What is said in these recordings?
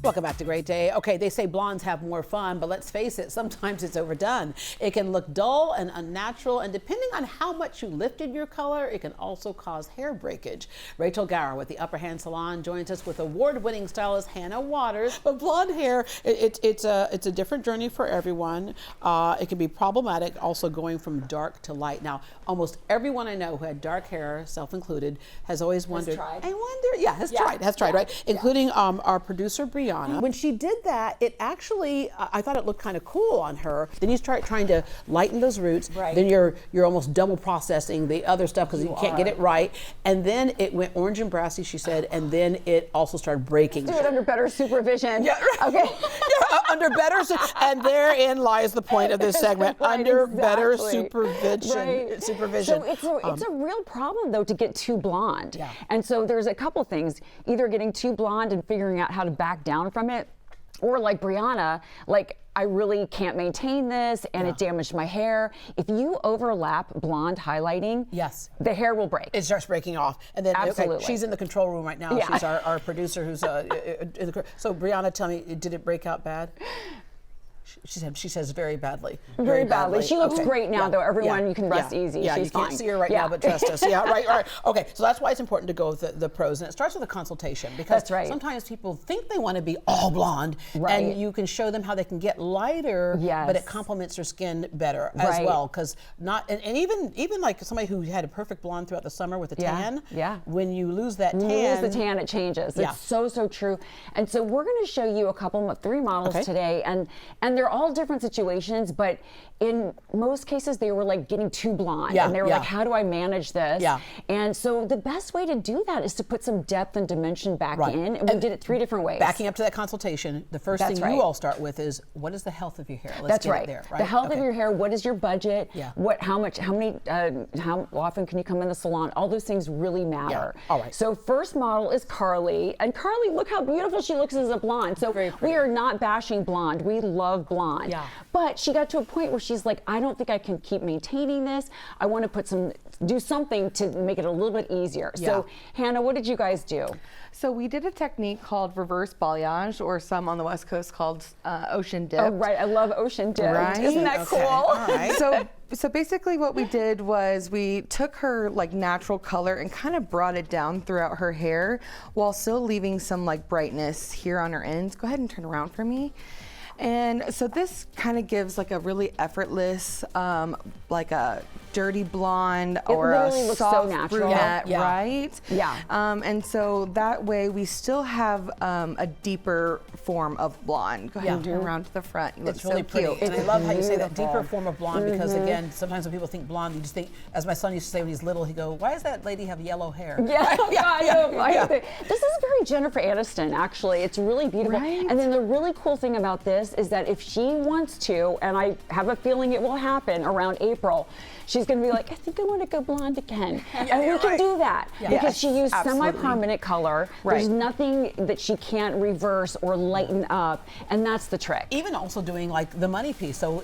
Welcome back to Great Day. Okay, they say blondes have more fun, but let's face it, sometimes it's overdone. It can look dull and unnatural, and depending on how much you lifted your color, it can also cause hair breakage. Rachel Gower with the Upper Hand Salon joins us with award-winning stylist Hannah Waters. But blonde hair, it's a different journey for everyone. It can be problematic, also going from dark to light. Now, almost everyone I know who had dark hair, self-included, has always wondered. Has tried, right? Including our producer, Brianna. When she did that, it actually, I thought it looked kind of cool on her. Then you start trying to lighten those roots. Right. Then you're almost double processing the other stuff because you can't get it right. And then it went orange and brassy, she said, and then it also started breaking. Do it under better supervision. Yeah, right. Okay. Under better, and therein lies the point of this segment. Right, under exactly. better supervision. Right. Supervision. So it's a real problem though to get too blonde. Yeah. And so there's a couple things, either getting too blonde and figuring out how to back down from it, or like Brianna, like I really can't maintain this and it damaged my hair. If you overlap blonde highlighting, yes, the hair will break. It starts breaking off. And then absolutely. She's in the control room right now. Yeah. She's our producer who's so Brianna, tell me, did it break out bad? She says very badly. Very badly. She looks great now, though. Everyone, you can rest easy. Yeah, she's you can't fine. see her right now, but trust us. Yeah, right. Okay, so that's why it's important to go with the pros, and it starts with a consultation because sometimes people think they want to be all blonde, and you can show them how they can get lighter, but it complements their skin better as well. Because and even like somebody who had a perfect blonde throughout the summer with a tan, when you lose that tan, it changes. It's so true. And so we're going to show you three models today, and they're all different situations, but in most cases they were like getting too blonde, and they were like, how do I manage this? And so the best way to do that is to put some depth and dimension back in, and we did it 3 different ways. Backing up to that consultation, the first thing you all start with is, what is the health of your hair? Let's get it there, right? The health of your hair, what is your budget? How often can you come in the salon? All those things really matter. All right. So first model is Carly, and Carly, look how beautiful she looks as a blonde. So we are not bashing blonde. We love blonde. But she got to a point where she's like, I don't think I can keep maintaining this. I want to do something to make it a little bit easier. So Hannah, what did you guys do? So we did a technique called reverse balayage, or some on the West Coast called ocean dip. Oh, right. I love ocean dip. Right? Isn't that cool? All right. So basically what we did was we took her like natural color and kind of brought it down throughout her hair while still leaving some like brightness here on her ends. Go ahead and turn around for me. And so this kind of gives like a really effortless, like a dirty blonde or a soft brunette, right? And so that way we still have a deeper form of blonde. Go ahead and turn around to the front. You look it's really pretty. cute. And I love how you say that deeper form of blonde because again, sometimes when people think blonde, you just think, as my son used to say when he's little, he'd go, why does that lady have yellow hair? This is very Jennifer Aniston, actually. It's really beautiful. Right. And then the really cool thing about this is that if she wants to, and I have a feeling it will happen around April, she's going to be like, I think I want to go blonde again. And we can do that because she used semi-permanent color. There's nothing that she can't reverse or lighten up, and that's the trick. Even also doing like the money piece. So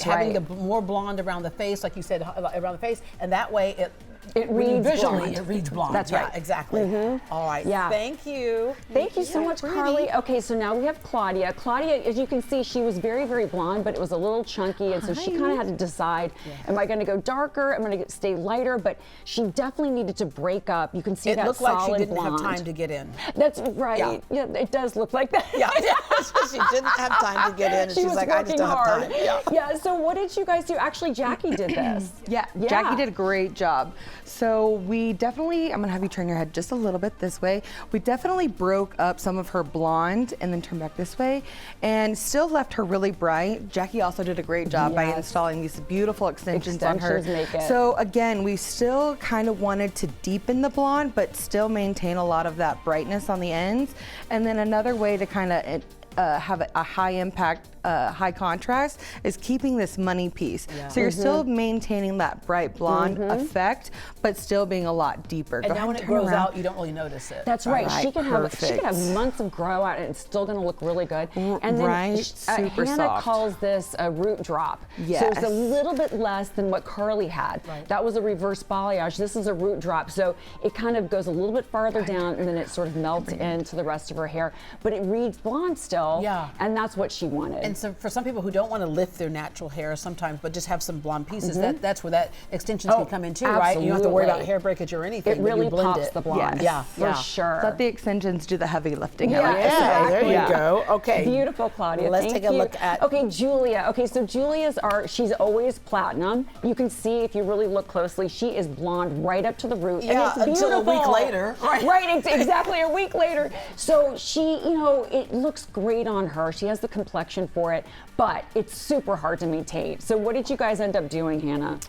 having the more blonde around the face, like you said, around the face, and that way it reads visually, it reads blonde. That's right. Exactly. All right. Thank you. Thank you so much, Carly. Okay, so now we have Claudia. Claudia, as you can see, she was very, very blonde, but it was a little chunky, and so she kind of had to decide, am I going to go darker? Am I going to stay lighter? But she definitely needed to break up. You can see that solid blonde. It looked like she didn't have time to get in. That's right. Yeah, it does look like that. She didn't have time to get in, and she's like, I just don't have time. So what did you guys do? Actually, Jackie did this. Jackie did a great job. So we definitely, I'm gonna have you turn your head just a little bit this way. We definitely broke up some of her blonde and then turn back this way and still left her really bright. Jackie also did a great job by installing these beautiful extensions on her. So again, we still kind of wanted to deepen the blonde, but still maintain a lot of that brightness on the ends. And then another way to kind of have a high impact, high contrast, is keeping this money piece. Yeah. So you're still maintaining that bright blonde effect, but still being a lot deeper. And now when it grows out, you don't really notice it. That's right. She can Perfect. have months of grow out, and it's still going to look really good. And then Super Hannah soft. calls this a root drop. Yes. So it's a little bit less than what Carly had. Right. That was a reverse balayage. This is a root drop. So it kind of goes a little bit farther down, and then it sort of melts into the rest of her hair. But it reads blonde still. Yeah. And that's what she wanted. And so for some people who don't want to lift their natural hair sometimes, but just have some blonde pieces, that's where that extensions can come in too, right? You don't have to worry about hair breakage or anything. It really blend pops the blonde. Yes. For sure. Let the extensions do the heavy lifting. Yeah, there you Yeah. go. Okay. Beautiful, Claudia. Let's Thank take a you. look at. Okay, Julia. Okay, so Julia's she's always platinum. You can see if you really look closely, she is blonde right up to the root. Yeah, and it's until a week beautiful. later. Right, exactly a week later. So she, it looks great on her. She has the complexion for it, but it's super hard to maintain. So what did you guys end up doing, Hannah?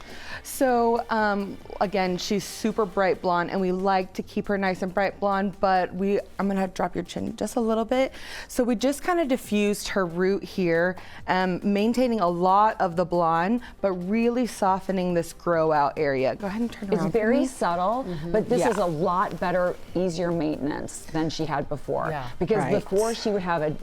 So again, she's super bright blonde, and we like to keep her nice and bright blonde, but I'm gonna have to drop your chin just a little bit. So we just kind of diffused her root here, maintaining a lot of the blonde, but really softening this grow out area. Go ahead and turn around. It's very subtle, but this Yeah. is a lot better, easier maintenance than she had before. Yeah. Because Right. before she would have a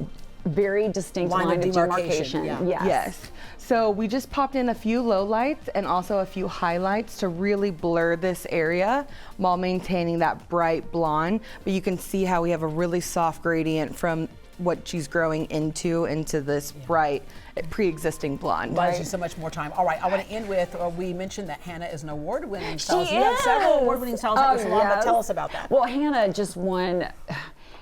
very distinct line of demarcation. Yeah. Yes. So we just popped in a few lowlights and also a few highlights to really blur this area while maintaining that bright blonde. But you can see how we have a really soft gradient from what she's growing into this bright pre-existing blonde. Buys you so much more time. All right, I want to end with, we mentioned that Hannah is an award-winning She stylist. You have several is. award-winning stylists at your salon, but yes. tell us about that. Well, Hannah just won.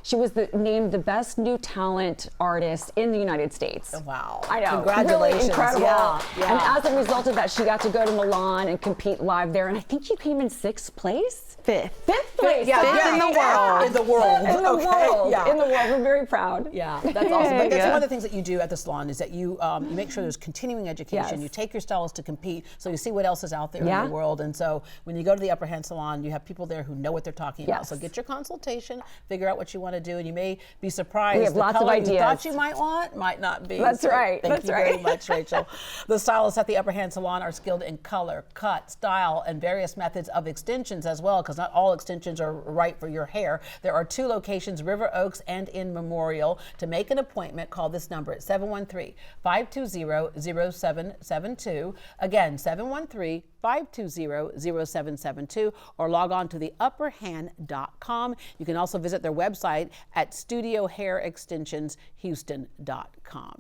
She was named the best new talent artist in the United States. Wow. I know. Congratulations. Really incredible. Yeah, yeah. And as a result of that, she got to go to Milan and compete live there. And I think she came in 6th place. Fifth. 5th place. Yeah, Fifth in the world. In the world. In the Okay, world. yeah. In the world. We're very proud. Yeah, that's awesome. But that's Yeah. one of the things that you do at the salon is that you make sure there's continuing education. Yes. You take your stylist to compete, so you see what else is out there Yeah. in the world. And so when you go to the Upper Hand Salon, you have people there who know what they're talking about. Yes. So get your consultation, figure out what you want to do, and you may be surprised. We have the lots of color you ideas. thought you might want might not be. That's So right. Thank That's you right. very much, Rachel. The stylists at the Upper Hand Salon are skilled in color, cut, style, and various methods of extensions as well, because not all extensions are right for your hair. There are 2 locations, River Oaks and in Memorial. To make an appointment, call this number at 713-520-0772. Again, 713-520-0772, or log on to the upperhand.com. You can also visit their website at studiohairextensionshouston.com.